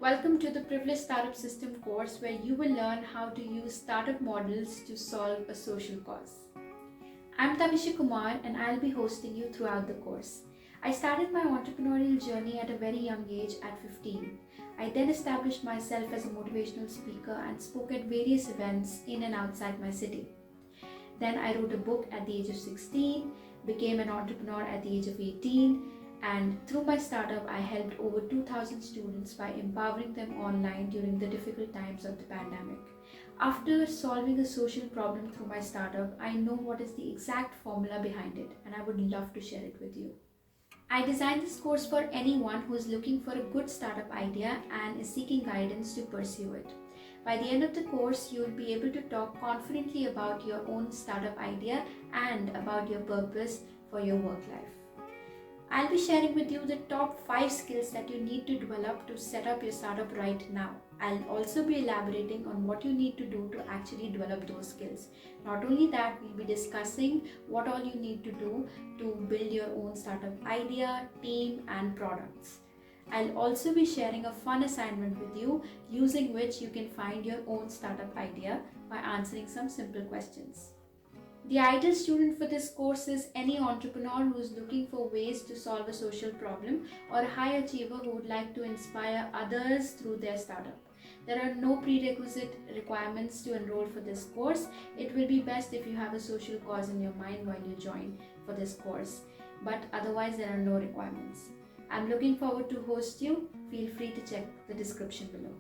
Welcome to the Privileged Startup System course where you will learn how to use startup models to solve a social cause. I'm Tavishi Kumar and I'll be hosting you throughout the course. I started my entrepreneurial journey at a very young age at 15. I then established myself as a motivational speaker and spoke at various events in and outside my city. Then I wrote a book at the age of 16, became an entrepreneur at the age of 18, and through my startup, I helped over 2,000 students by empowering them online during the difficult times of the pandemic. After solving a social problem through my startup, I know what is the exact formula behind it, and I would love to share it with you. I designed this course for anyone who is looking for a good startup idea and is seeking guidance to pursue it. By the end of the course, you will be able to talk confidently about your own startup idea and about your purpose for your work life. I'll be sharing with you the top 5 skills that you need to develop to set up your startup right now. I'll also be elaborating on what you need to do to actually develop those skills. Not only that, we'll be discussing what all you need to do to build your own startup idea, team, and products. I'll also be sharing a fun assignment with you using which you can find your own startup idea by answering some simple questions. The ideal student for this course is any entrepreneur who is looking for ways to solve a social problem or a high achiever who would like to inspire others through their startup. There are no prerequisite requirements to enroll for this course. It will be best if you have a social cause in your mind while you join for this course, but otherwise there are no requirements. I'm looking forward to host you. Feel free to check the description below.